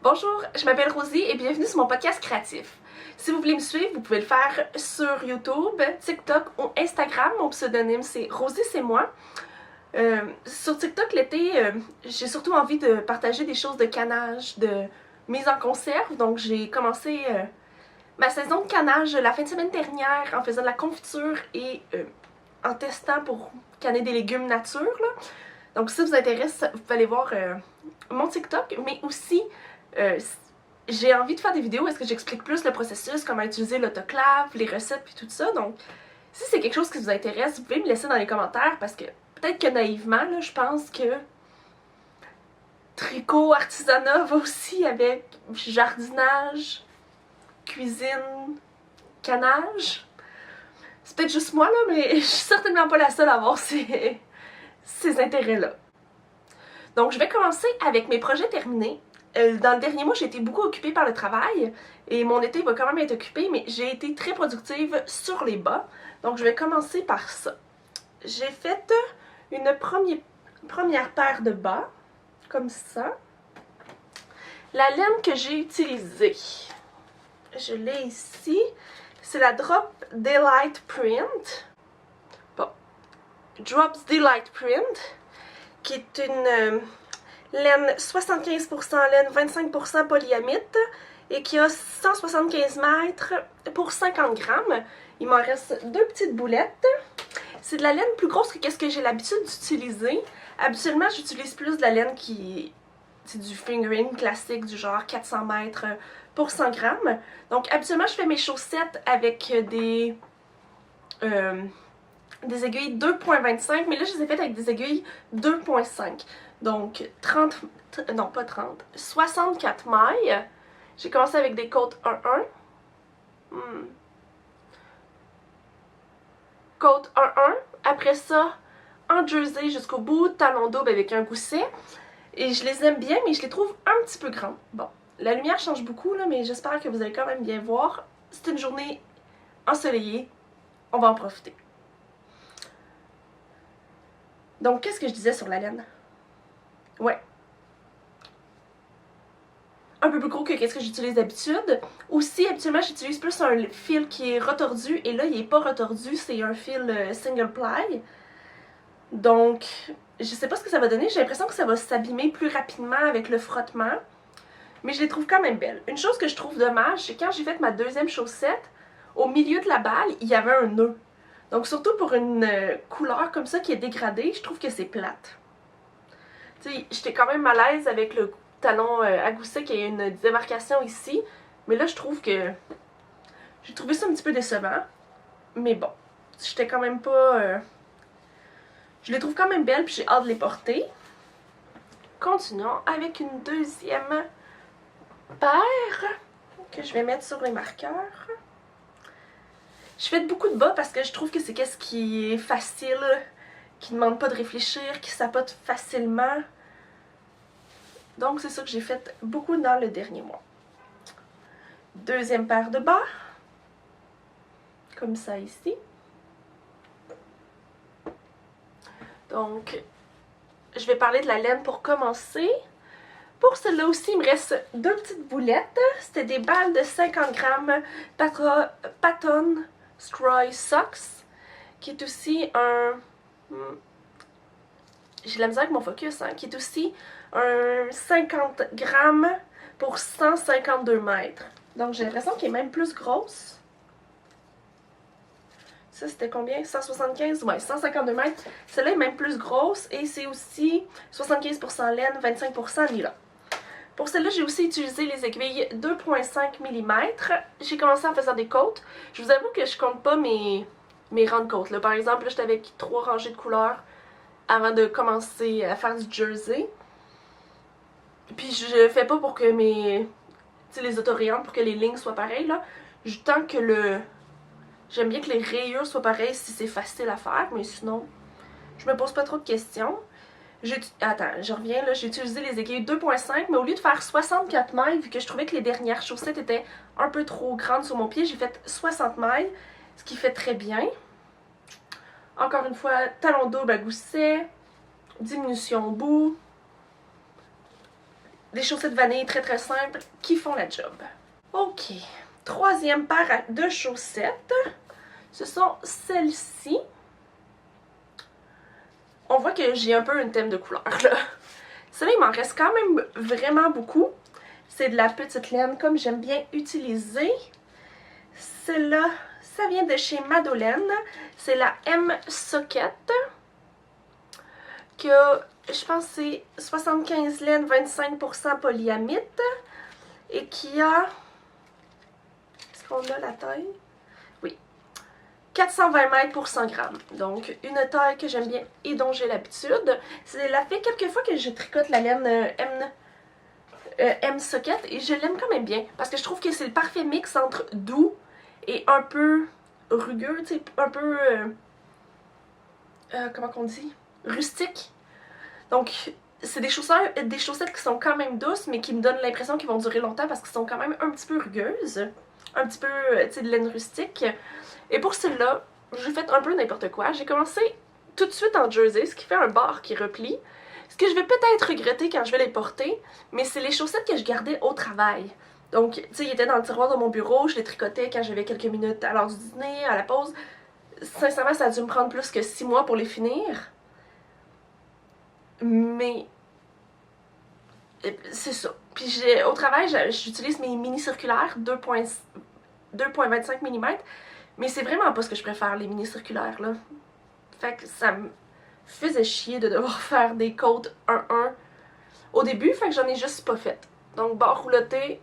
Bonjour, je m'appelle Rosie et bienvenue sur mon podcast créatif. Si vous voulez me suivre, vous pouvez le faire sur YouTube, TikTok ou Instagram. Mon pseudonyme c'est Rosie, c'est moi. Sur TikTok l'été, j'ai surtout envie de partager des choses de canage, de mise en conserve. Donc j'ai commencé ma saison de canage la fin de semaine dernière en faisant de la confiture et en testant pour canner des légumes nature, là. Donc si ça vous intéresse, vous pouvez aller voir mon TikTok, mais aussi j'ai envie de faire des vidéos où est-ce que j'explique plus le processus, comment utiliser l'autoclave, les recettes puis tout ça. Donc si c'est quelque chose qui vous intéresse, vous pouvez me laisser dans les commentaires parce que peut-être que naïvement, là, je pense que tricot, artisanat va aussi avec jardinage, cuisine, canage. C'est peut-être juste moi là, mais je suis certainement pas la seule à avoir ces intérêts-là. Donc je vais commencer avec mes projets terminés. Dans le dernier mois, j'ai été beaucoup occupée par le travail et mon été va quand même être occupé, mais j'ai été très productive sur les bas. Donc je vais commencer par ça. J'ai fait une première paire de bas, comme ça. La laine que j'ai utilisée, je l'ai ici, c'est la Drop Delight Print. Bon, Drops Delight Print, qui est une laine 75% laine, 25% polyamide et qui a 175 mètres pour 50 grammes. Il m'en reste deux petites boulettes. C'est de la laine plus grosse que ce que j'ai l'habitude d'utiliser. Habituellement, j'utilise plus de la laine qui est du fingering classique, du genre 400 mètres pour 100 grammes. Donc, habituellement, je fais mes chaussettes avec des aiguilles 2.25, mais là, je les ai faites avec des aiguilles 2.5. Donc, 64 mailles. J'ai commencé avec des côtes 1-1. Côte 1-1. Après ça, en jersey jusqu'au bout, talon double avec un gousset. Et je les aime bien, mais je les trouve un petit peu grands. Bon, la lumière change beaucoup, là, mais j'espère que vous allez quand même bien voir. C'est une journée ensoleillée. On va en profiter. Donc, qu'est-ce que je disais sur la laine? Ouais. Un peu plus gros que ce que j'utilise d'habitude. Aussi, habituellement, j'utilise plus un fil qui est retordu. Et là, il n'est pas retordu, c'est un fil single ply. Donc, je sais pas ce que ça va donner. J'ai l'impression que ça va s'abîmer plus rapidement avec le frottement. Mais je les trouve quand même belles. Une chose que je trouve dommage, c'est quand j'ai fait ma deuxième chaussette, au milieu de la balle, il y avait un nœud. Donc, surtout pour une couleur comme ça qui est dégradée, je trouve que c'est plate. Tu sais, j'étais quand même à l'aise avec le talon à gousset qui a une démarcation ici. Mais là, je trouve que j'ai trouvé ça un petit peu décevant. Mais bon, j'étais quand même pas... Je les trouve quand même belles puis j'ai hâte de les porter. Continuons avec une deuxième paire que je vais mettre sur les marqueurs. Je fais beaucoup de bas parce que je trouve que c'est qu'est-ce qui est facile, qui ne demande pas de réfléchir, qui sapote facilement. Donc c'est ça que j'ai fait beaucoup dans le dernier mois. Deuxième paire de bas. Comme ça ici. Donc, je vais parler de la laine pour commencer. Pour celle-là aussi, il me reste deux petites boulettes. C'était des balles de 50 grammes Patton Straw Socks, qui est aussi un... J'ai la misère avec mon focus, hein, qui est aussi un 50 grammes pour 152 mètres. Donc j'ai l'impression qu'elle est même plus grosse. Ça, c'était combien? 175? Ouais, 152 mètres. Celle-là est même plus grosse et c'est aussi 75% laine, 25% nylon. Pour celle-là, j'ai aussi utilisé les aiguilles 2.5 mm. J'ai commencé en faisant des côtes. Je vous avoue que je compte pas mes rangs de côtes. Là. Par exemple, j'étais avec 3 rangées de couleurs avant de commencer à faire du jersey. Puis je fais pas pour que les autorayantes, pour que les lignes soient pareilles. Là. Tant que J'aime bien que les rayures soient pareilles si c'est facile à faire, mais sinon, je me pose pas trop de questions. Attends, je reviens là, j'ai utilisé les aiguilles 2.5, mais au lieu de faire 64 mailles, vu que je trouvais que les dernières chaussettes étaient un peu trop grandes sur mon pied, j'ai fait 60 mailles, ce qui fait très bien. Encore une fois, talon double à gousset, diminution au bout. Des chaussettes vanille très très simples qui font la job. Ok, troisième paire de chaussettes, ce sont celles-ci. On voit que j'ai un peu un thème de couleur là. Celle-là, il m'en reste quand même vraiment beaucoup. C'est de la petite laine comme j'aime bien utiliser. Celle-là, ça vient de chez Madolène. C'est la M Socket. Que je pense que c'est 75 laine, 25% polyamide. Et qui a... Est-ce qu'on a la taille? Oui. 420 mètres pour 100 grammes. Donc, une taille que j'aime bien et dont j'ai l'habitude. Ça fait quelques fois que je tricote la laine M Socket et je l'aime quand même bien. Parce que je trouve que c'est le parfait mix entre doux et un peu rugueux, tu sais, un peu... comment qu'on dit? Rustique. Donc, c'est des chaussettes qui sont quand même douces, mais qui me donnent l'impression qu'ils vont durer longtemps parce qu'elles sont quand même un petit peu rugueuses. Un petit peu, tu sais, de laine rustique. Et pour celle-là, j'ai fait un peu n'importe quoi. J'ai commencé tout de suite en jersey, ce qui fait un bord qui replie. Ce que je vais peut-être regretter quand je vais les porter, mais c'est les chaussettes que je gardais au travail. Donc, tu sais, ils étaient dans le tiroir de mon bureau, je les tricotais quand j'avais quelques minutes à l'heure du dîner, à la pause. Sincèrement, ça a dû me prendre plus que 6 mois pour les finir. Mais c'est ça. Puis au travail, j'utilise mes mini circulaires 2.25 mm. Mais c'est vraiment pas ce que je préfère, les mini circulaires là. Fait que ça me faisait chier de devoir faire des côtes 1-1 au début, fait que j'en ai juste pas fait. Donc bord rouloté,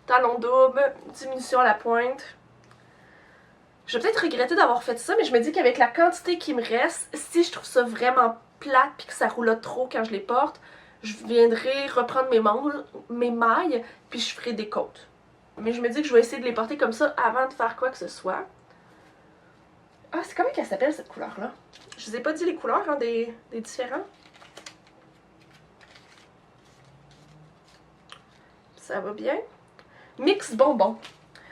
talon double, diminution à la pointe. Je vais peut-être regretter d'avoir fait ça, mais je me dis qu'avec la quantité qui me reste, si je trouve ça vraiment plate puis que ça roulotte trop quand je les porte, je viendrai reprendre mes mailles puis je ferai des côtes. Mais je me dis que je vais essayer de les porter comme ça avant de faire quoi que ce soit. Ah, c'est comment qu'elle s'appelle cette couleur-là? Je vous ai pas dit les couleurs hein, des différents. Ça va bien. Mix bonbon.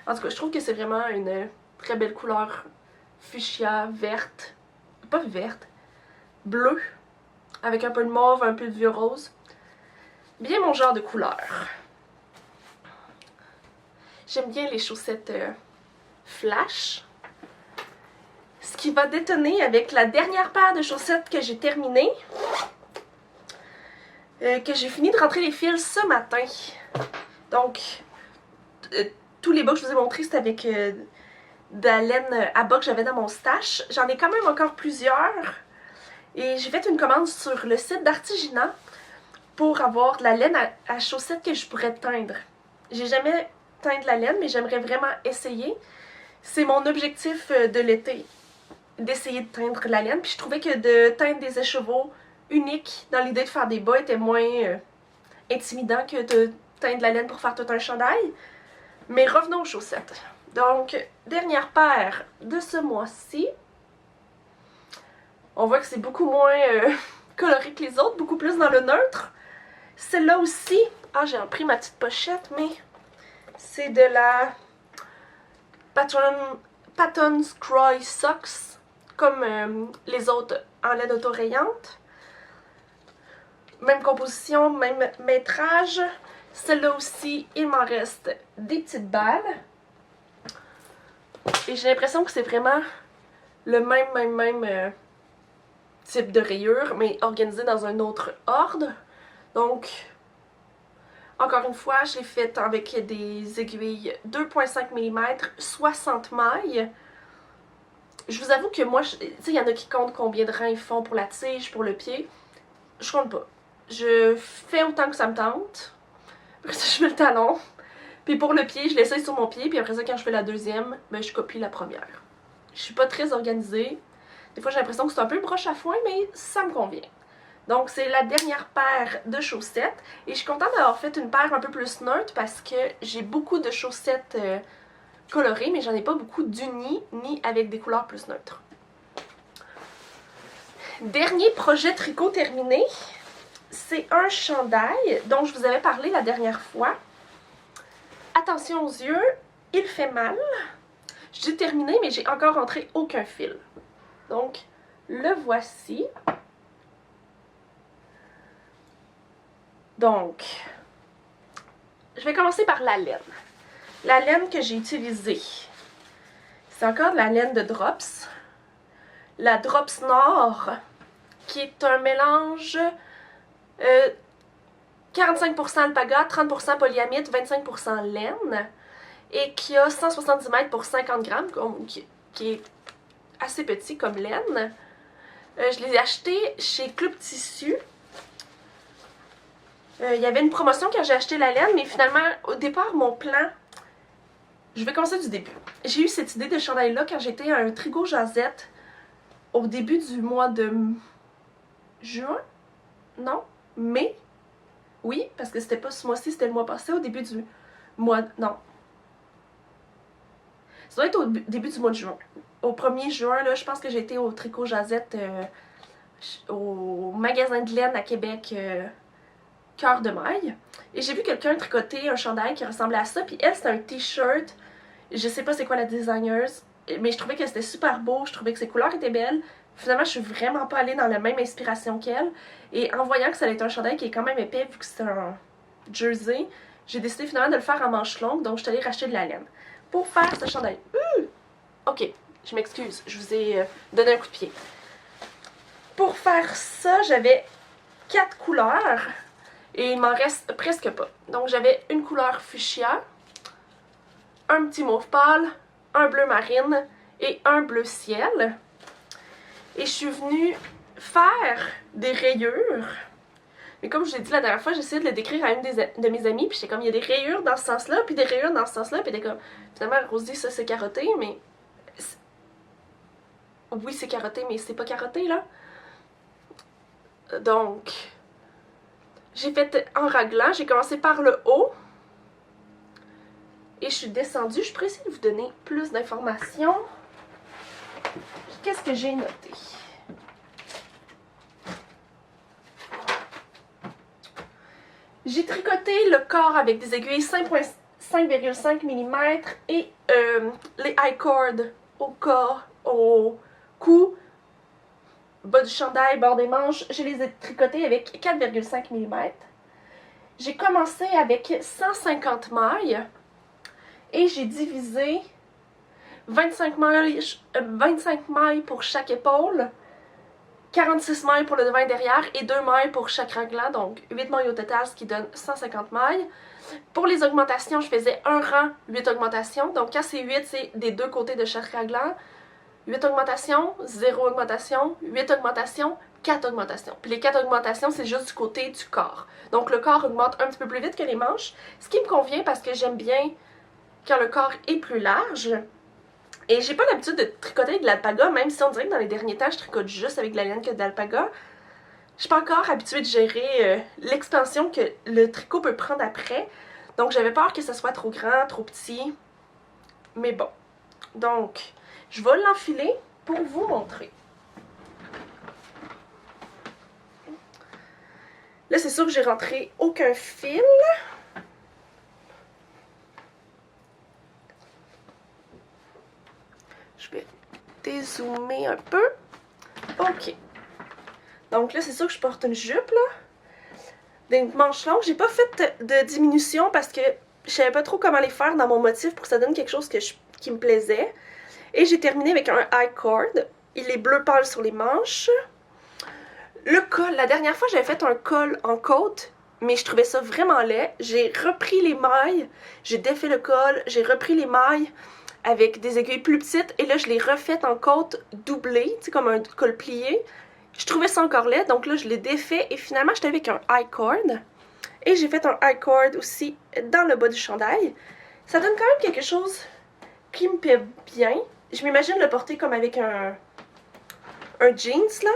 En tout cas, je trouve que c'est vraiment une très belle couleur fuchsia, verte. Pas verte, bleue. Avec un peu de mauve, un peu de vieux rose. Bien mon genre de couleur. J'aime bien les chaussettes flash. Ce qui va détonner avec la dernière paire de chaussettes que j'ai terminée. Que j'ai fini de rentrer les fils ce matin. Donc, tous les bas que je vous ai montrés, c'était avec de la laine à bas que j'avais dans mon stash. J'en ai quand même encore plusieurs. Et j'ai fait une commande sur le site d'Artiginat pour avoir de la laine à chaussettes que je pourrais teindre. J'ai jamais teint de la laine, mais j'aimerais vraiment essayer. C'est mon objectif de l'été, d'essayer de teindre la laine. Puis je trouvais que de teindre des écheveaux uniques dans l'idée de faire des bas était moins intimidant que de teindre la laine pour faire tout un chandail. Mais revenons aux chaussettes. Donc, dernière paire de ce mois-ci. On voit que c'est beaucoup moins coloré que les autres, beaucoup plus dans le neutre. Celle-là aussi, ah j'ai pris ma petite pochette, mais c'est de la Patton's Croy Socks, comme les autres en laine autorayante. Même composition, même métrage. Celle-là aussi, il m'en reste des petites balles. Et j'ai l'impression que c'est vraiment le même type de rayure, mais organisé dans un autre ordre. Donc, encore une fois, je l'ai faite avec des aiguilles 2.5 mm, 60 mailles. Je vous avoue que moi, tu sais, il y en a qui comptent combien de rangs ils font pour la tige, pour le pied. Je compte pas. Je fais autant que ça me tente. Après ça, je mets le talon. Puis pour le pied, je l'essaye sur mon pied. Puis après ça, quand je fais la deuxième, ben, je copie la première. Je suis pas très organisée. Des fois, j'ai l'impression que c'est un peu broche à foin, mais ça me convient. Donc, c'est la dernière paire de chaussettes. Et je suis contente d'avoir fait une paire un peu plus neutre parce que j'ai beaucoup de chaussettes colorées, mais j'en ai pas beaucoup d'unies ni avec des couleurs plus neutres. Dernier projet tricot terminé. C'est un chandail dont je vous avais parlé la dernière fois. Attention aux yeux, il fait mal. Je dis terminé, mais j'ai encore rentré aucun fil. Donc, le voici. Donc, je vais commencer par la laine. La laine que j'ai utilisée, c'est encore de la laine de Drops. La Drops Nord, qui est un mélange 45% alpaga, 30% polyamide, 25% laine, et qui a 170 mètres pour 50 grammes, qui est assez petit comme laine. Je l'ai acheté chez Club Tissu. Il y avait une promotion quand j'ai acheté la laine, mais finalement, au départ, mon plan... Je vais commencer du début. J'ai eu cette idée de chandail-là quand j'étais à un Trigo Jazette au début du mois de juin? Non? Mai? Oui, parce que c'était pas ce mois-ci, c'était le mois passé, au début du mois... Non. Ça doit être au début du mois de juin. Au 1er juin, là, je pense que j'ai été au Tricot Jazette au magasin de laine à Québec, Cœur de Maille. Et j'ai vu quelqu'un tricoter un chandail qui ressemblait à ça. Puis elle, c'était un t-shirt. Je sais pas c'est quoi la designeuse, mais je trouvais que c'était super beau. Je trouvais que ses couleurs étaient belles. Finalement, je suis vraiment pas allée dans la même inspiration qu'elle. Et en voyant que ça allait être un chandail qui est quand même épais, vu que c'est un jersey, j'ai décidé finalement de le faire en manche longue. Donc, je suis allée racheter de la laine. Pour faire ce chandail. Ok, je m'excuse. Je vous ai donné un coup de pied. Pour faire ça, j'avais 4 couleurs. Et il m'en reste presque pas. Donc j'avais une couleur fuchsia, un petit mauve pâle, un bleu marine et un bleu ciel. Et je suis venue faire des rayures. Mais comme je l'ai dit la dernière fois, j'ai essayé de le décrire à une de mes amies, puis j'étais comme, il y a des rayures dans ce sens-là, puis des rayures dans ce sens-là, puis elle était comme, finalement, Rosie, ça c'est carotté, mais... Oui, c'est carotté, mais c'est pas carotté, là. Donc... J'ai fait en raglan, j'ai commencé par le haut et je suis descendue. Je pourrais essayer de vous donner plus d'informations. Qu'est-ce que j'ai noté? J'ai tricoté le corps avec des aiguilles 5,5 mm et les high cord au corps, au cou, bas du chandail, bord des manches, je les ai tricotés avec 4,5 mm. J'ai commencé avec 150 mailles et j'ai divisé 25 mailles pour chaque épaule, 46 mailles pour le devant et derrière et 2 mailles pour chaque raglan, donc 8 mailles au total, ce qui donne 150 mailles. Pour les augmentations, je faisais un rang, 8 augmentations, donc quand c'est 8, c'est des deux côtés de chaque raglan. 8 augmentations, 0 augmentation, 8 augmentations, 4 augmentations. Puis les 4 augmentations, c'est juste du côté du corps. Donc le corps augmente un petit peu plus vite que les manches, ce qui me convient parce que j'aime bien quand le corps est plus large. Et j'ai pas l'habitude de tricoter avec de l'alpaga, même si on dirait que dans les derniers temps, je tricote juste avec de la laine que de l'alpaga. Je suis pas encore habituée de gérer l'expansion que le tricot peut prendre après. Donc j'avais peur que ça soit trop grand, trop petit. Mais bon. Donc... je vais l'enfiler pour vous montrer. Là, c'est sûr que j'ai rentré aucun fil. Je vais dézoomer un peu. Ok. Donc là, c'est sûr que je porte une jupe, là. Des manches longues. J'ai pas fait de diminution parce que je savais pas trop comment les faire dans mon motif pour que ça donne quelque chose qui me plaisait. Et j'ai terminé avec un high cord. Il est bleu pâle sur les manches. Le col, la dernière fois j'avais fait un col en côte, mais je trouvais ça vraiment laid. J'ai repris les mailles, j'ai défait le col, j'ai repris les mailles avec des aiguilles plus petites et là je l'ai refait en côte doublée, tu sais, comme un col plié. Je trouvais ça encore laid, donc là je l'ai défait et finalement j'étais avec un high cord. Et j'ai fait un high cord aussi dans le bas du chandail. Ça donne quand même quelque chose qui me plaît bien. Je m'imagine le porter comme avec un jeans, là.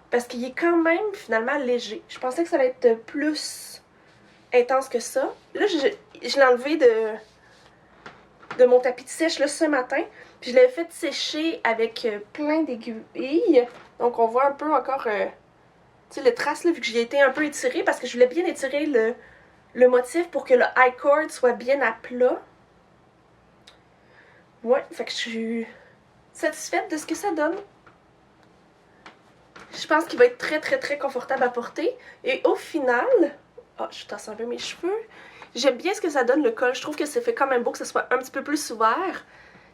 Parce qu'il est quand même, finalement, léger. Je pensais que ça allait être plus intense que ça. Là, je l'ai enlevé de mon tapis de sèche, là, ce matin. Puis je l'avais fait sécher avec plein d'aiguilles. Donc, on voit un peu encore, tu sais, le trace, là, vu que j'y ai été un peu étirée. Parce que je voulais bien étirer le motif pour que le high cord soit bien à plat. Ouais, fait que je suis satisfaite de ce que ça donne. Je pense qu'il va être très très très confortable à porter. Et au final, oh, je tasse un peu mes cheveux. J'aime bien ce que ça donne le col. Je trouve que ça fait quand même beau que ce soit un petit peu plus ouvert.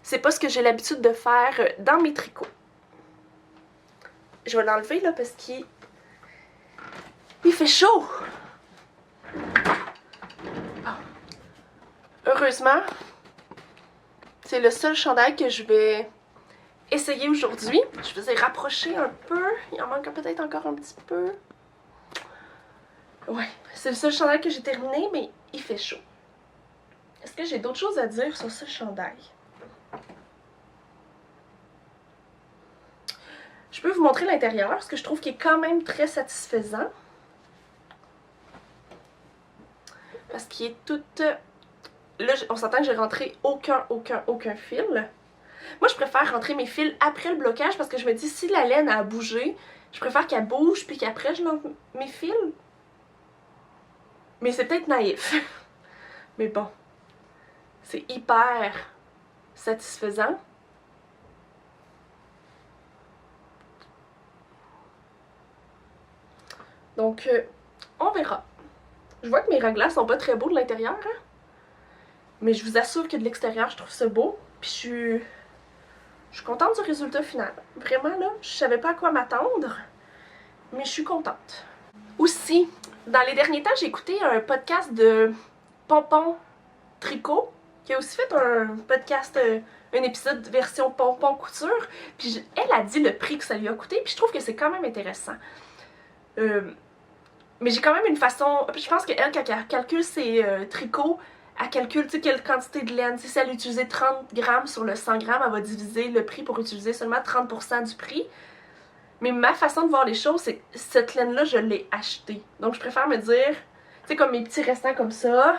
C'est pas ce que j'ai l'habitude de faire dans mes tricots. Je vais l'enlever là parce qu'il fait chaud. Bon. Heureusement, c'est le seul chandail que je vais essayer aujourd'hui. Je vais rapprocher un peu. Il en manque peut-être encore un petit peu. Ouais, c'est le seul chandail que j'ai terminé, mais il fait chaud. Est-ce que j'ai d'autres choses à dire sur ce chandail? Je peux vous montrer l'intérieur, parce que je trouve qu'il est quand même très satisfaisant. Parce qu'il est tout... Là, on s'entend que j'ai rentré aucun fil. Moi, je préfère rentrer mes fils après le blocage, parce que je me dis, si la laine a bougé, je préfère qu'elle bouge, puis qu'après, je lance mes fils. Mais c'est peut-être naïf. Mais bon, c'est hyper satisfaisant. Donc, on verra. Je vois que mes raglages sont pas très beaux de l'intérieur, hein? Mais je vous assure que de l'extérieur, je trouve ça beau. Puis je suis contente du résultat final. Vraiment, là, je savais pas à quoi m'attendre, mais je suis contente. Aussi, dans les derniers temps, j'ai écouté un podcast de Pompon Tricot, qui a aussi fait un podcast, un épisode version Pompon Couture. Puis elle a dit le prix que ça lui a coûté, puis je trouve que c'est quand même intéressant. Mais j'ai quand même une façon... Je pense qu'elle, quand elle calcule ses tricots, elle calcule, tu sais, quelle quantité de laine. Si elle utilisait 30 grammes sur le 100 grammes, elle va diviser le prix pour utiliser seulement 30% du prix. Mais ma façon de voir les choses, c'est que cette laine-là, je l'ai achetée. Donc je préfère me dire, tu sais, comme mes petits restants comme ça,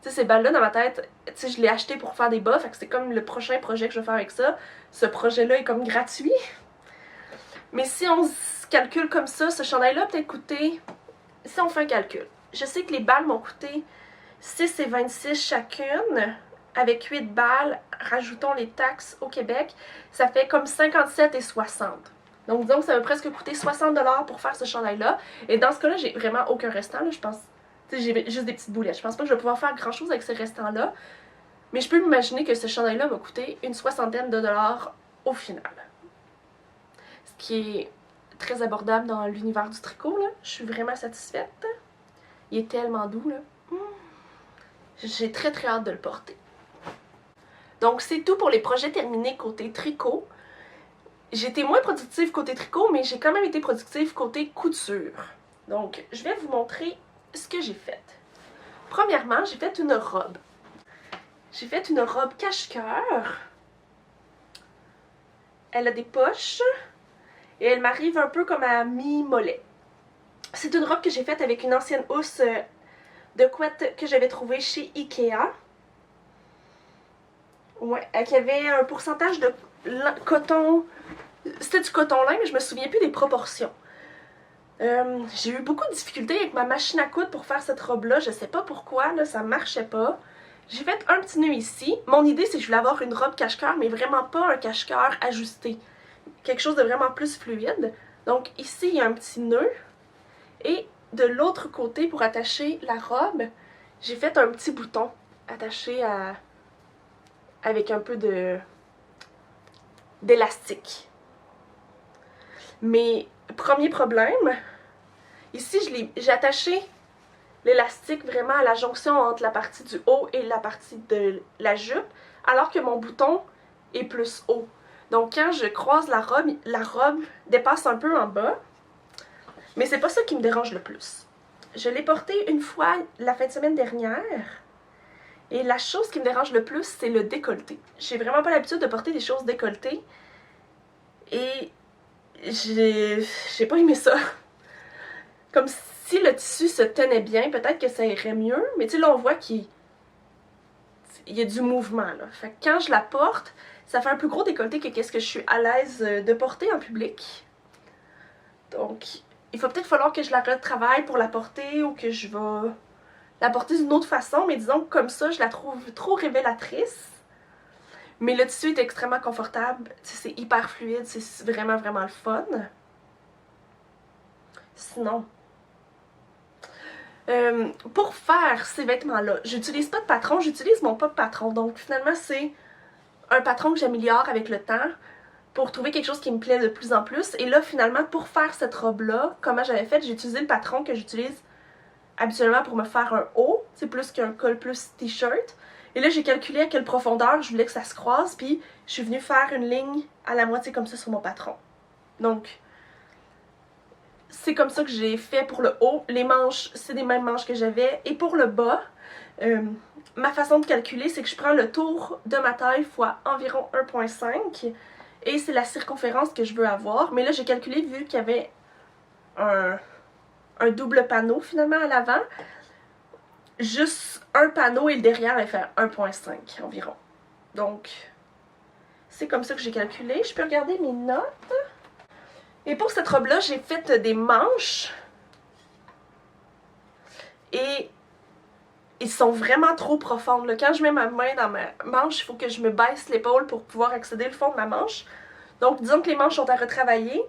tu sais, ces balles-là dans ma tête, tu sais, je l'ai acheté pour faire des bas, fait que c'est comme le prochain projet que je vais faire avec ça. Ce projet-là est comme gratuit. Mais si on se calcule comme ça, ce chandail-là a peut-être coûté... Si on fait un calcul, je sais que les balles m'ont coûté 6,26 chacune, avec 8 balles, rajoutons les taxes au Québec, ça fait comme 57,60. Donc disons que ça m'a presque coûté 60$ pour faire ce chandail-là. Et dans ce cas-là, j'ai vraiment aucun restant, là, je pense. Tu sais, j'ai juste des petites boulettes. Je pense pas que je vais pouvoir faire grand-chose avec ces restants-là. Mais je peux m'imaginer que ce chandail-là m'a coûté une soixantaine de dollars au final. Ce qui est très abordable dans l'univers du tricot, là. Je suis vraiment satisfaite. Il est tellement doux, là. J'ai très hâte de le porter. Donc c'est tout pour les projets terminés côté tricot. J'ai été moins productive côté tricot, mais j'ai quand même été productive côté couture. Donc je vais vous montrer ce que j'ai fait. Premièrement, j'ai fait une robe. J'ai fait une robe cache-cœur. Elle a des poches. Et elle m'arrive un peu comme à mi-mollet. C'est une robe que j'ai faite avec une ancienne housse de couette que j'avais trouvée chez Ikea. Ouais, qui avait un pourcentage de coton. C'était du coton lin, mais je me souviens plus des proportions. J'ai eu beaucoup de difficultés avec ma machine à coudre pour faire cette robe-là. Je sais pas pourquoi, là, ça marchait pas. J'ai fait un petit nœud ici. Mon idée, c'est que je voulais avoir une robe cache-cœur, mais vraiment pas un cache-cœur ajusté. Quelque chose de vraiment plus fluide. Donc ici, il y a un petit nœud. Et de l'autre côté, pour attacher la robe, j'ai fait un petit bouton attaché avec un peu d'élastique. Mais premier problème, ici j'ai attaché l'élastique vraiment à la jonction entre la partie du haut et la partie de la jupe, alors que mon bouton est plus haut. Donc quand je croise la robe dépasse un peu en bas, mais c'est pas ça qui me dérange le plus. Je l'ai porté une fois la fin de semaine dernière, et la chose qui me dérange le plus, c'est le décolleté. J'ai vraiment pas l'habitude de porter des choses décolletées, et j'ai pas aimé ça. Comme si le tissu se tenait bien, peut-être que ça irait mieux, mais tu sais, là on voit qu'il y a du mouvement, là. Fait que quand je la porte, ça fait un plus gros décolleté que qu'est-ce que je suis à l'aise de porter en public. Donc, il va peut-être falloir que je la retravaille pour la porter ou que je vais la porter d'une autre façon, mais disons que comme ça, je la trouve trop révélatrice. Mais le tissu est extrêmement confortable, c'est hyper fluide, c'est vraiment vraiment le fun. Sinon, Pour faire ces vêtements-là, j'utilise pas de patron, j'utilise mon pas de patron. Donc finalement, c'est un patron que j'améliore avec le temps pour trouver quelque chose qui me plaît de plus en plus. Et là, finalement, pour faire cette robe-là, comment j'avais fait, j'ai utilisé le patron que j'utilise habituellement pour me faire un haut. C'est plus qu'un col plus t-shirt. Et là, j'ai calculé à quelle profondeur je voulais que ça se croise, puis je suis venue faire une ligne à la moitié comme ça sur mon patron. Donc, c'est comme ça que j'ai fait pour le haut. Les manches, c'est des mêmes manches que j'avais. Et pour le bas, ma façon de calculer, c'est que je prends le tour de ma taille fois environ 1,5 et c'est la circonférence que je veux avoir. Mais là, j'ai calculé vu qu'il y avait un double panneau finalement à l'avant. Juste un panneau et le derrière va faire 1,5 environ. Donc, c'est comme ça que j'ai calculé. Je peux regarder mes notes. Et pour cette robe-là, j'ai fait des manches. Et ils sont vraiment trop profondes. Là. Quand je mets ma main dans ma manche, il faut que je me baisse l'épaule pour pouvoir accéder au fond de ma manche. Donc, disons que les manches sont à retravailler.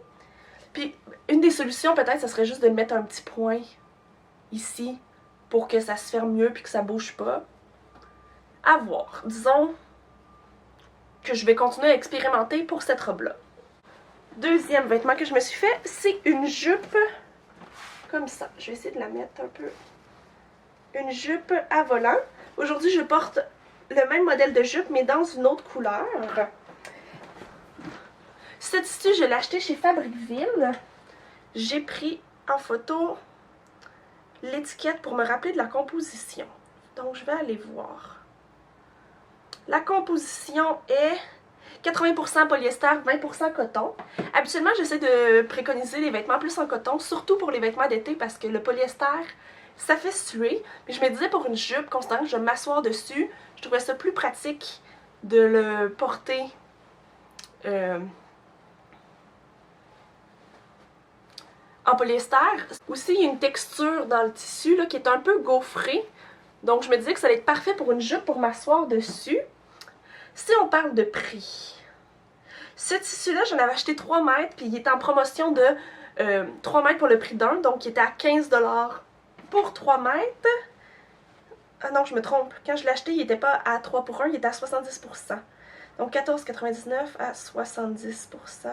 Puis, une des solutions, peut-être, ça serait juste de mettre un petit point ici pour que ça se ferme mieux puis que ça bouge pas. À voir. Disons que je vais continuer à expérimenter pour cette robe-là. Deuxième vêtement que je me suis fait, c'est une jupe comme ça. Je vais essayer de la mettre un peu. Une jupe à volant. Aujourd'hui, je porte le même modèle de jupe, mais dans une autre couleur. Ce tissu, je l'ai acheté chez Fabricville. J'ai pris en photo l'étiquette pour me rappeler de la composition. Donc, je vais aller voir. La composition est 80% polyester, 20% coton. Habituellement, j'essaie de préconiser les vêtements plus en coton, surtout pour les vêtements d'été parce que le polyester, ça fait suer. Mais je me disais pour une jupe, considérant que je vais m'asseoir dessus, je trouvais ça plus pratique de le porter en polyester. Aussi, il y a une texture dans le tissu là, qui est un peu gaufrée. Donc, je me disais que ça allait être parfait pour une jupe pour m'asseoir dessus. Si on parle de prix, ce tissu-là, j'en avais acheté 3 mètres, puis il était en promotion de 3 mètres pour le prix d'un, donc il était à 15$ pour 3 mètres. Ah non, je me trompe. Quand je l'ai acheté, il n'était pas à 3 pour 1, il était à 70%. Donc 14,99 à 70%.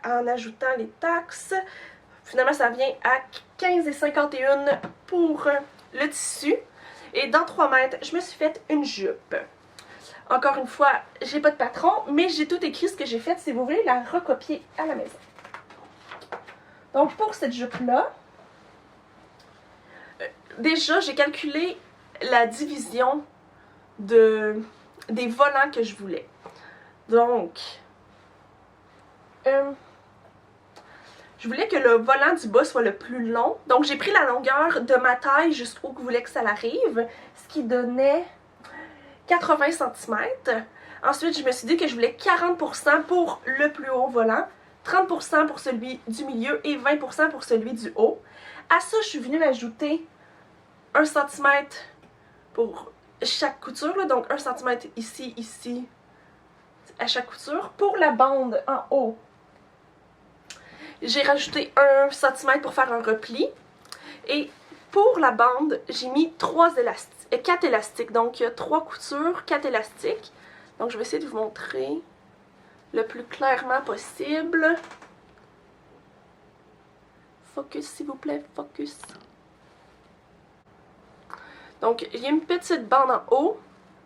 En ajoutant les taxes, finalement ça vient à 15,51 pour le tissu. Et dans 3 mètres, je me suis fait une jupe. Encore une fois, j'ai pas de patron, mais j'ai tout écrit ce que j'ai fait si vous voulez la recopier à la maison. Donc pour cette jupe-là, déjà j'ai calculé la division des volants que je voulais. Donc, je voulais que le volant du bas soit le plus long. Donc, j'ai pris la longueur de ma taille jusqu'où je voulais que ça arrive, ce qui donnait 80 cm. Ensuite, je me suis dit que je voulais 40% pour le plus haut volant, 30% pour celui du milieu et 20% pour celui du haut. À ça, je suis venue ajouter 1 cm pour chaque couture, là, donc 1 cm ici, ici, à chaque couture. Pour la bande en haut, j'ai rajouté 1 cm pour faire un repli. Et pour la bande, j'ai mis 4 élastiques. Donc, il y a 3 coutures, 4 élastiques. Donc, je vais essayer de vous montrer le plus clairement possible. Focus, s'il vous plaît, focus. Donc, il y a une petite bande en haut.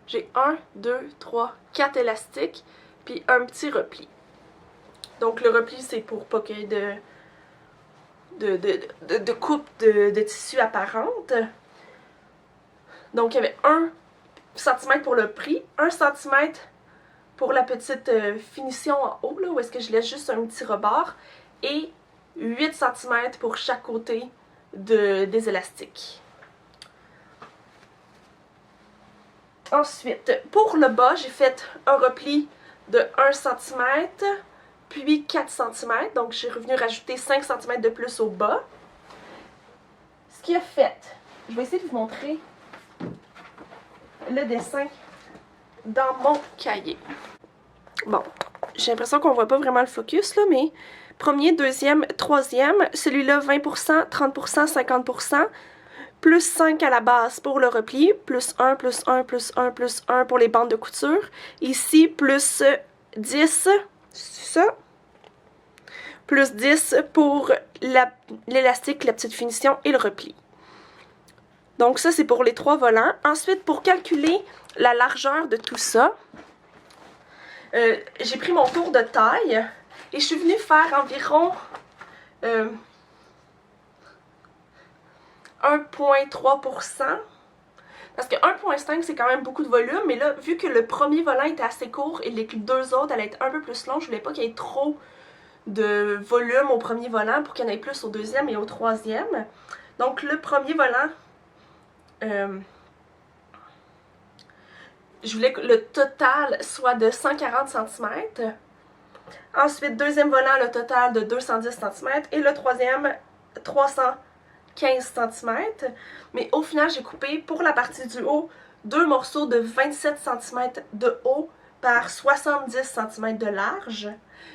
J'ai 1, 2, 3, 4 élastiques, puis un petit repli. Donc, le repli, c'est pour pas qu'il y ait de coupe de tissu apparente. Donc, il y avait 1 cm pour le prix, 1 cm pour la petite finition en haut, là, où est-ce que je laisse juste un petit rebord, et 8 cm pour chaque côté des élastiques. Ensuite, pour le bas, j'ai fait un repli de 1 cm, puis 4 cm. Donc, j'ai revenu rajouter 5 cm de plus au bas. Ce qui a fait, je vais essayer de vous montrer le dessin dans mon cahier. Bon, j'ai l'impression qu'on voit pas vraiment le focus, là, mais Premier, deuxième, troisième. Celui-là, 20%, 30%, 50%. Plus 5 à la base pour le repli. Plus 1, plus 1, plus 1, plus 1 pour les bandes de couture. Ici, plus 10. C'est ça? Plus 10 pour l'élastique, la petite finition et le repli. Donc ça, c'est pour les 3 volants. Ensuite, pour calculer la largeur de tout ça, j'ai pris mon tour de taille et je suis venue faire environ 1,3%. Parce que 1,5 c'est quand même beaucoup de volume, mais là, vu que le premier volant était assez court et les 2 autres allaient être un peu plus longs, je voulais pas qu'il y ait trop de volume au premier volant pour qu'il y en ait plus au deuxième et au troisième. Donc le premier volant, je voulais que le total soit de 140 cm. Ensuite, deuxième volant, le total de 210 cm. Et le troisième, 315 cm. Mais au final, j'ai coupé pour la partie du haut 2 morceaux de 27 cm de haut par 70 cm de large.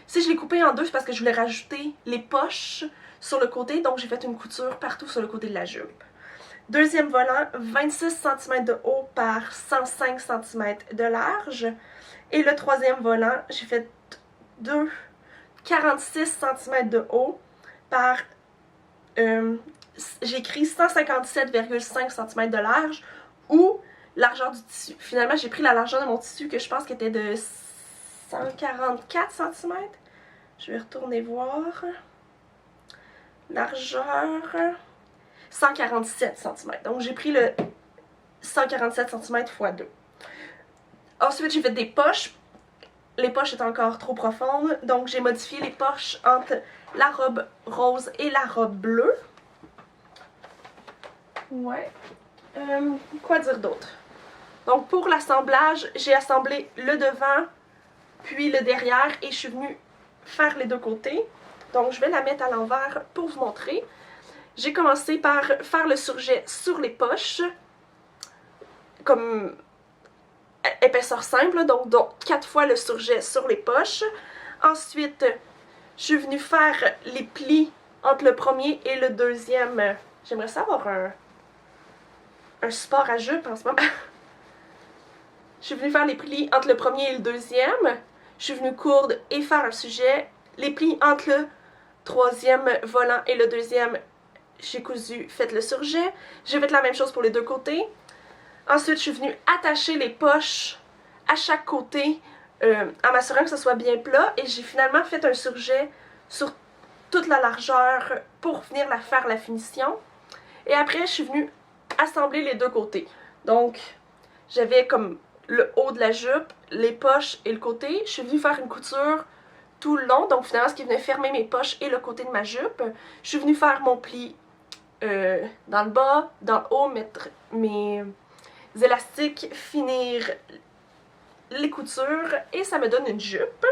Si je l'ai coupé en deux, c'est parce que je voulais rajouter les poches sur le côté, donc j'ai fait une couture partout sur le côté de la jupe. Deuxième volant, 26 cm de haut par 105 cm de large. Et le troisième volant, j'ai fait 46 cm de haut par, j'ai écrit 157,5 cm de large ou largeur du tissu. Finalement, j'ai pris la largeur de mon tissu que je pense qu'était de 144 cm. Je vais retourner voir. Largeur 147 cm. Donc j'ai pris le 147 cm x 2. Ensuite, j'ai fait des poches. Les poches étaient encore trop profondes, donc j'ai modifié les poches entre la robe rose et la robe bleue. Ouais. Quoi dire d'autre? Donc pour l'assemblage, j'ai assemblé le devant, puis le derrière, et je suis venue faire les deux côtés. Donc je vais la mettre à l'envers pour vous montrer. J'ai commencé par faire le surjet sur les poches, comme épaisseur simple, donc 4 fois le surjet sur les poches. Ensuite, je suis venue faire les plis entre le premier et le deuxième. J'aimerais ça avoir un support à jupe en ce moment. Je suis venue faire les plis entre le premier et le deuxième. Je suis venue coudre et faire un sujet. Les plis entre le troisième volant et le deuxième, j'ai cousu, fait le surjet. J'ai fait la même chose pour les deux côtés. Ensuite, je suis venue attacher les poches à chaque côté en m'assurant que ce soit bien plat. Et j'ai finalement fait un surjet sur toute la largeur pour venir faire la finition. Et après, je suis venue assembler les deux côtés. Donc, j'avais comme le haut de la jupe, les poches et le côté. Je suis venue faire une couture tout le long. Donc, finalement, ce qui venait fermer mes poches et le côté de ma jupe. Je suis venue faire mon pli dans le bas, dans le haut, mettre mes élastiques, finir les coutures et ça me donne une jupe.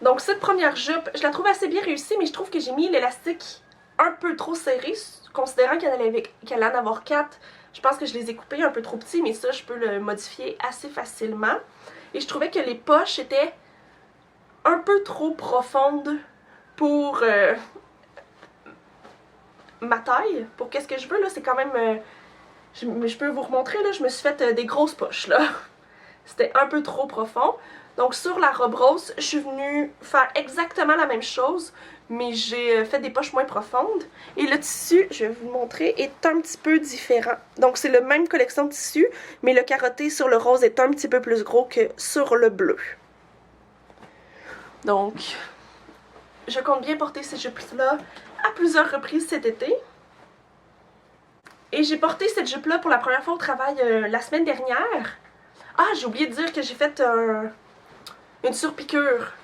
Donc cette première jupe, je la trouve assez bien réussie, mais je trouve que j'ai mis l'élastique un peu trop serré, considérant qu'elle allait en avoir 4. Je pense que je les ai coupés un peu trop petits, mais ça je peux le modifier assez facilement. Et je trouvais que les poches étaient un peu trop profondes pour ma taille, pour qu'est-ce que je veux, là, c'est quand même... je peux vous remontrer, là, je me suis fait des grosses poches, là. C'était un peu trop profond. Donc sur la robe rose, je suis venue faire exactement la même chose, mais j'ai fait des poches moins profondes. Et le tissu, je vais vous le montrer, est un petit peu différent. Donc c'est la même collection de tissus, mais le carotté sur le rose est un petit peu plus gros que sur le bleu. Donc, je compte bien porter ces jupes-là à plusieurs reprises cet été. Et j'ai porté cette jupe-là pour la première fois au travail la semaine dernière. Ah, j'ai oublié de dire que j'ai fait une surpiqûre.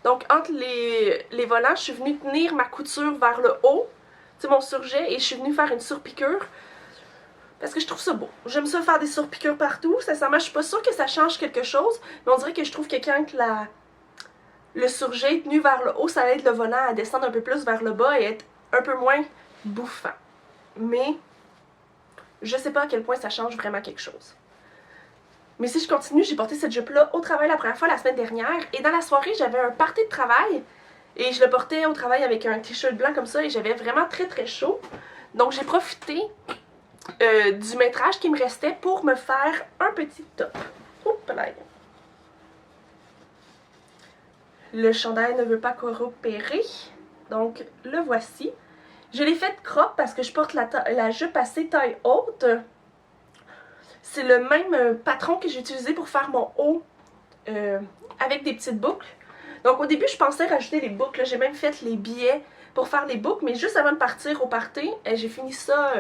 Donc, entre les volants, je suis venue tenir ma couture vers le haut, c'est mon surjet, et je suis venue faire une surpiqûre. Parce que je trouve ça beau. J'aime ça faire des surpiqûres partout. Sincèrement, je suis pas sûre que ça change quelque chose, mais on dirait que je trouve que quand le surjet est tenu vers le haut, ça aide le volant à descendre un peu plus vers le bas et être un peu moins bouffant. Mais je sais pas à quel point ça change vraiment quelque chose. Mais si je continue, j'ai porté cette jupe-là au travail la première fois la semaine dernière. Et dans la soirée, j'avais un party de travail. Et je le portais au travail avec un t-shirt blanc comme ça. Et j'avais vraiment très très chaud. Donc j'ai profité du métrage qui me restait pour me faire un petit top. Oups là. Le chandail ne veut pas coopérer. Donc le voici. Je l'ai fait crop parce que je porte la jupe assez taille haute. C'est le même patron que j'ai utilisé pour faire mon haut avec des petites boucles. Donc au début je pensais rajouter les boucles, j'ai même fait les billets pour faire les boucles, mais juste avant de partir au party, j'ai fini ça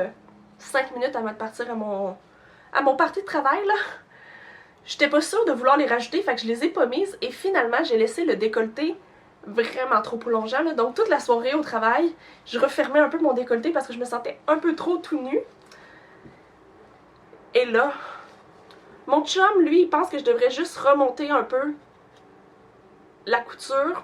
5 minutes avant de partir à mon party de travail là. J'étais pas sûre de vouloir les rajouter, fait que je les ai pas mises et finalement j'ai laissé le décolleté vraiment trop prolongeant là. Donc toute la soirée au travail, je refermais un peu mon décolleté parce que je me sentais un peu trop tout nue. Et là, mon chum, lui, il pense que je devrais juste remonter un peu la couture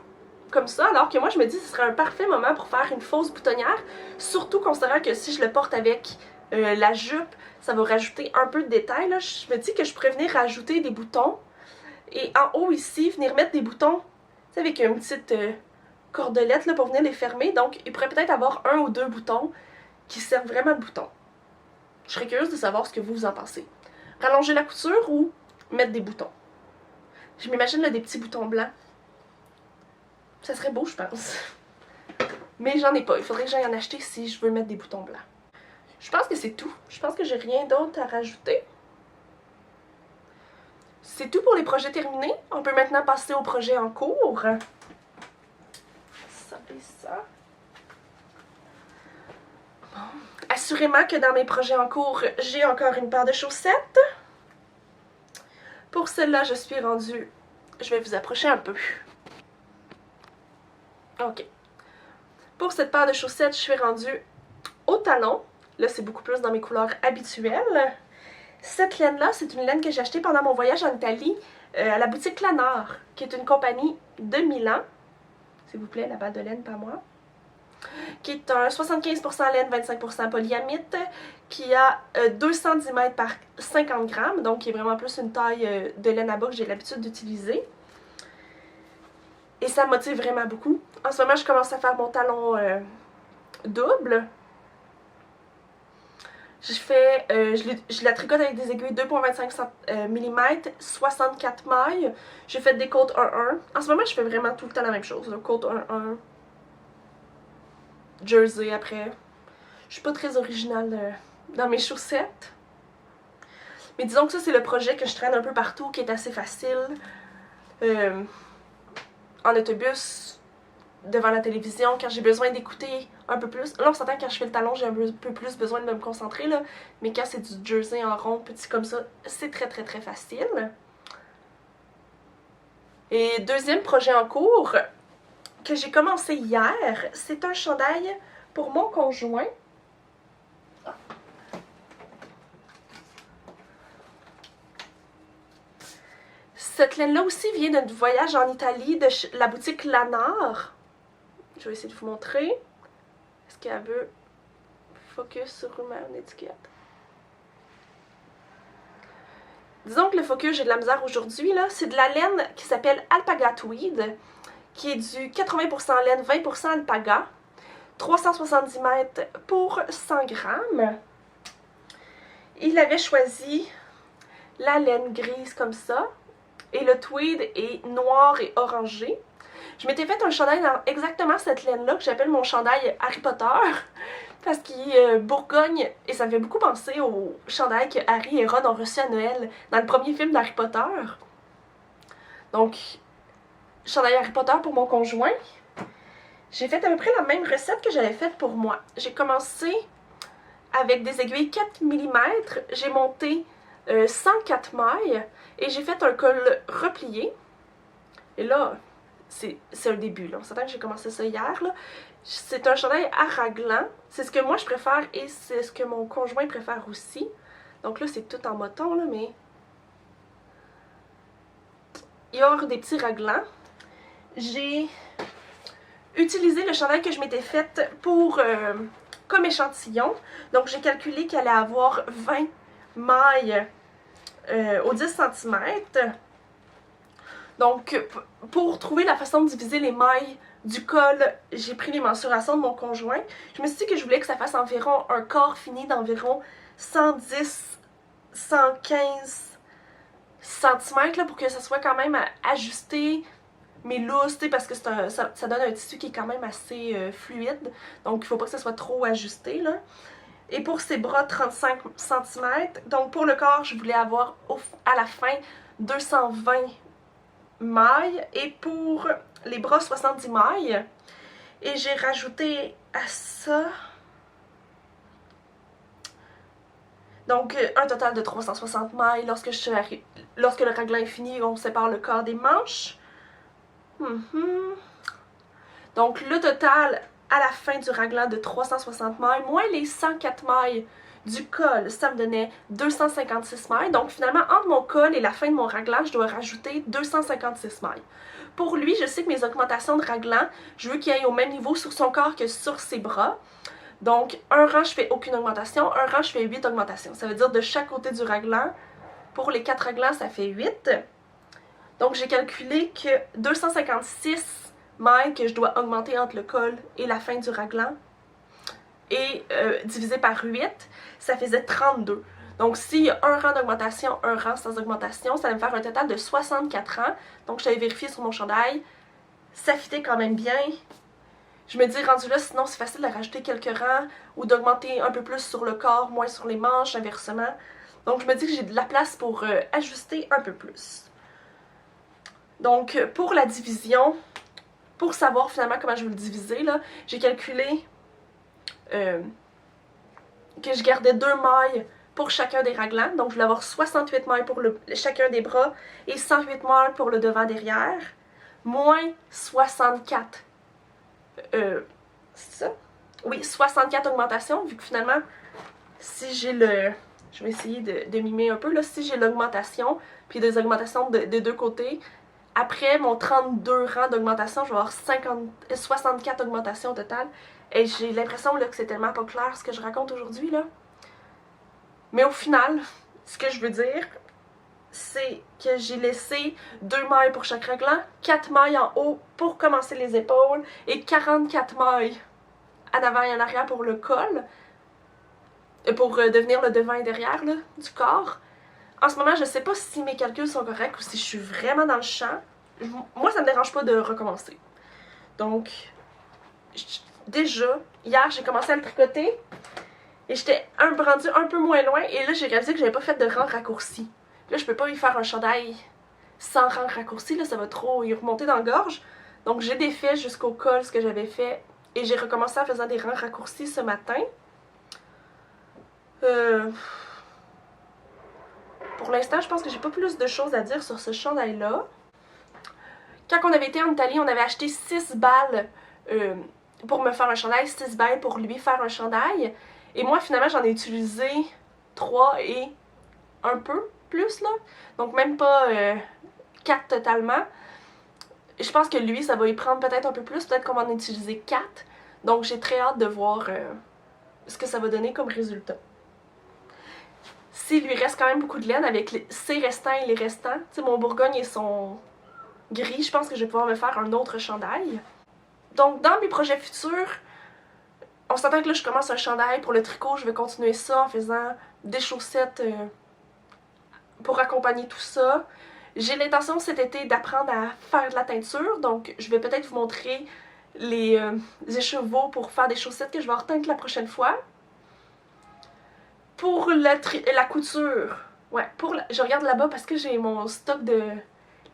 comme ça, alors que moi je me dis que ce serait un parfait moment pour faire une fausse boutonnière, surtout considérant que si je le porte avec la jupe, ça va rajouter un peu de détails. Là. Je me dis que je pourrais venir rajouter des boutons et en haut ici, venir mettre des boutons avec une petite cordelette là, pour venir les fermer. Donc il pourrait peut-être avoir 1 ou 2 boutons qui servent vraiment de boutons. Je serais curieuse de savoir ce que vous en pensez. Rallonger la couture ou mettre des boutons. Je m'imagine là des petits boutons blancs. Ça serait beau, je pense. Mais j'en ai pas. Il faudrait que j'aille en acheter si je veux mettre des boutons blancs. Je pense que c'est tout. Je pense que j'ai rien d'autre à rajouter. C'est tout pour les projets terminés. On peut maintenant passer aux projets en cours. Ça et ça. Bon. Assurément que dans mes projets en cours, j'ai encore une paire de chaussettes. Pour celle-là, je suis rendue... Je vais vous approcher un peu. Ok. Pour cette paire de chaussettes, je suis rendue au talon. Là, c'est beaucoup plus dans mes couleurs habituelles. Cette laine-là, c'est une laine que j'ai achetée pendant mon voyage en Italie à la boutique Lanard, qui est une compagnie de Milan. S'il vous plaît, la balle de laine, pas moi. Qui est un 75% laine, 25% polyamide, qui a 210 mètres par 50 grammes, donc qui est vraiment plus une taille de laine à bas que j'ai l'habitude d'utiliser. Et ça me motive vraiment beaucoup. En ce moment, je commence à faire mon talon double. Je la tricote avec des aiguilles 2,25 mm, 64 mailles. J'ai fait des côtes 1-1. En ce moment, je fais vraiment tout le temps la même chose. Côte 1-1. Jersey après. Je suis pas très originale dans mes chaussettes. Mais disons que ça, c'est le projet que je traîne un peu partout, qui est assez facile. En autobus, devant la télévision, quand j'ai besoin d'écouter un peu plus. Là, on s'entend quand je fais le talon, j'ai un peu plus besoin de me concentrer, là. Mais quand c'est du jersey en rond, petit comme ça, c'est très très très facile. Et deuxième projet en cours, que j'ai commencé hier, c'est un chandail pour mon conjoint. Cette laine-là aussi vient d'un voyage en Italie de la boutique Lanard. Je vais essayer de vous montrer. Est-ce qu'elle veut focus sur ma étiquette? Disons que le focus, j'ai de la misère aujourd'hui. C'est de la laine qui s'appelle Alpaga Tweed, qui est du 80% laine, 20% alpaga. 370 mètres pour 100 grammes. Il avait choisi la laine grise comme ça. Et le tweed est noir et orangé. Je m'étais fait un chandail dans exactement cette laine-là, que j'appelle mon chandail Harry Potter, parce qu'il est bourgogne, et ça me fait beaucoup penser au chandail que Harry et Ron ont reçu à Noël dans le premier film d'Harry Potter. Donc, chandail Harry Potter pour mon conjoint. J'ai fait à peu près la même recette que j'avais faite pour moi. J'ai commencé avec des aiguilles 4 mm, j'ai monté 104 mailles, et j'ai fait un col replié. Et là, c'est un début, là. On s'entend que j'ai commencé ça hier, là. C'est un chandail à raglan. C'est ce que moi je préfère et c'est ce que mon conjoint préfère aussi. Donc là, c'est tout en moton, là, mais... il va y avoir des petits raglans. J'ai utilisé le chandail que je m'étais fait pour... comme échantillon. Donc j'ai calculé qu'il allait avoir 20 mailles au 10 cm. Donc, pour trouver la façon de diviser les mailles du col, j'ai pris les mensurations de mon conjoint. Je me suis dit que je voulais que ça fasse environ un corps fini d'environ 110, 115 cm pour que ça soit quand même ajusté, mais lousse, parce que ça donne un tissu qui est quand même assez fluide. Donc, il ne faut pas que ça soit trop ajusté, là. Et pour ses bras, 35 cm. Donc, pour le corps, je voulais avoir à la fin 220 mailles. Et pour les bras, 70 mailles. Et j'ai rajouté à ça... Donc, un total de 360 mailles. Lorsque le raglan est fini, on sépare le corps des manches. Donc, le total à la fin du raglan de 360 mailles, moins les 104 mailles du col, ça me donnait 256 mailles. Donc, finalement, entre mon col et la fin de mon raglan, je dois rajouter 256 mailles. Pour lui, je sais que mes augmentations de raglan, je veux qu'il aille au même niveau sur son corps que sur ses bras. Donc, un rang, je fais aucune augmentation. Un rang, je fais 8 augmentations. Ça veut dire de chaque côté du raglan. Pour les 4 raglans, ça fait 8. Donc, j'ai calculé que 256 mailles que je dois augmenter entre le col et la fin du raglan et divisé par 8, ça faisait 32. Donc, s'il y a un rang d'augmentation, un rang sans augmentation, ça va me faire un total de 64 rangs. Donc, je l'avais vérifié sur mon chandail. Ça fitait quand même bien. Je me dis, rendu là, sinon c'est facile de rajouter quelques rangs ou d'augmenter un peu plus sur le corps, moins sur les manches, inversement. Donc je me dis que j'ai de la place pour ajuster un peu plus. Donc pour la division, pour savoir finalement comment je vais le diviser, j'ai calculé que je gardais 2 mailles pour chacun des raglans. Donc je voulais avoir 68 mailles pour chacun des bras et 108 mailles pour le devant-derrière, moins 64. C'est ça? Oui, 64 augmentations, vu que finalement, si j'ai le... Je vais essayer de mimer un peu, là. Si j'ai l'augmentation, puis des augmentations des deux côtés, après mon 32 rangs d'augmentation, je vais avoir 64 augmentations au total. Et j'ai l'impression là, que c'est tellement pas clair ce que je raconte aujourd'hui, là. Mais au final, ce que je veux dire, c'est que j'ai laissé 2 mailles pour chaque raglan, 4 mailles en haut pour commencer les épaules et 44 mailles en avant et en arrière pour le col, pour devenir le devant et derrière là, du corps. En ce moment, je sais pas si mes calculs sont corrects ou si je suis vraiment dans le champ. Moi, ça me dérange pas de recommencer. Donc, déjà, hier, j'ai commencé à le tricoter et j'étais rendu un peu moins loin et là, j'ai réalisé que j'avais pas fait de rang raccourci. Là, je peux pas y faire un chandail sans rang raccourci, là, ça va trop y remonter dans la gorge. Donc, j'ai défait jusqu'au col ce que j'avais fait et j'ai recommencé en faisant des rangs raccourcis ce matin. Pour l'instant, je pense que j'ai pas plus de choses à dire sur ce chandail-là. Quand on avait été en Italie, on avait acheté 6 balles pour me faire un chandail, 6 balles pour lui faire un chandail. Et moi, finalement, j'en ai utilisé 3 et un peu plus, là. Donc, même pas 4 totalement. Je pense que lui, ça va y prendre peut-être un peu plus. Peut-être qu'on va en utiliser 4. Donc, j'ai très hâte de voir ce que ça va donner comme résultat. S'il lui reste quand même beaucoup de laine avec ses restants et les restants, tu sais, mon bourgogne et son gris, je pense que je vais pouvoir me faire un autre chandail. Donc, dans mes projets futurs, on s'entend que là, je commence un chandail pour le tricot. Je vais continuer ça en faisant des chaussettes pour accompagner tout ça. J'ai l'intention cet été d'apprendre à faire de la teinture. Donc, je vais peut-être vous montrer les écheveaux pour faire des chaussettes que je vais reteindre la prochaine fois. Pour la couture, ouais, je regarde là-bas parce que j'ai mon stock de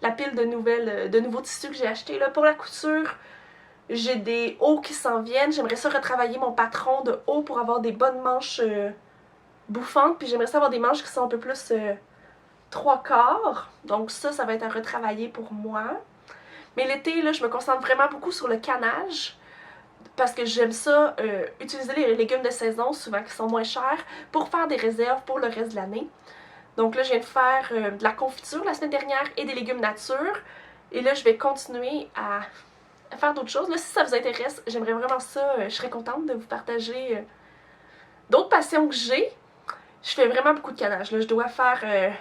la pile de nouveaux tissus que j'ai acheté là. Pour la couture, j'ai des hauts qui s'en viennent. J'aimerais ça retravailler mon patron de haut pour avoir des bonnes manches bouffantes. Puis j'aimerais ça avoir des manches qui sont un peu plus 3/4. Donc ça va être à retravailler pour moi. Mais l'été, là, je me concentre vraiment beaucoup sur le canage. Parce que j'aime ça, utiliser les légumes de saison, souvent qui sont moins chers, pour faire des réserves pour le reste de l'année. Donc là, je viens de faire de la confiture la semaine dernière et des légumes nature. Et là, je vais continuer à faire d'autres choses. Là, si ça vous intéresse, j'aimerais vraiment ça. Je serais contente de vous partager d'autres passions que j'ai. Je fais vraiment beaucoup de canage. Là, je dois faire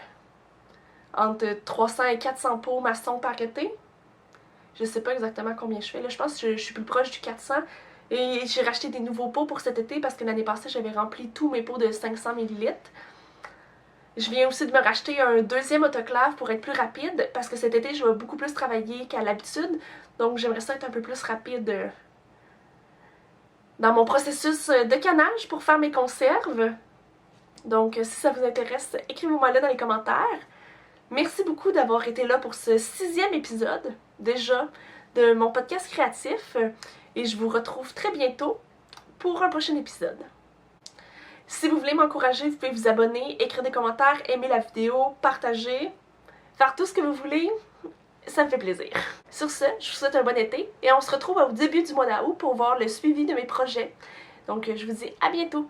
entre 300 et 400 pots maçons par été. Je sais pas exactement combien je fais. Là, je pense que je suis plus proche du 400. Et j'ai racheté des nouveaux pots pour cet été parce que l'année passée, j'avais rempli tous mes pots de 500 ml. Je viens aussi de me racheter un deuxième autoclave pour être plus rapide parce que cet été, je vais beaucoup plus travailler qu'à l'habitude. Donc, j'aimerais ça être un peu plus rapide dans mon processus de canage pour faire mes conserves. Donc, si ça vous intéresse, écrivez-moi là dans les commentaires. Merci beaucoup d'avoir été là pour ce 6e épisode, déjà, de mon podcast créatif. Et je vous retrouve très bientôt pour un prochain épisode. Si vous voulez m'encourager, vous pouvez vous abonner, écrire des commentaires, aimer la vidéo, partager, faire tout ce que vous voulez. Ça me fait plaisir. Sur ce, je vous souhaite un bon été et on se retrouve au début du mois d'août pour voir le suivi de mes projets. Donc, je vous dis à bientôt!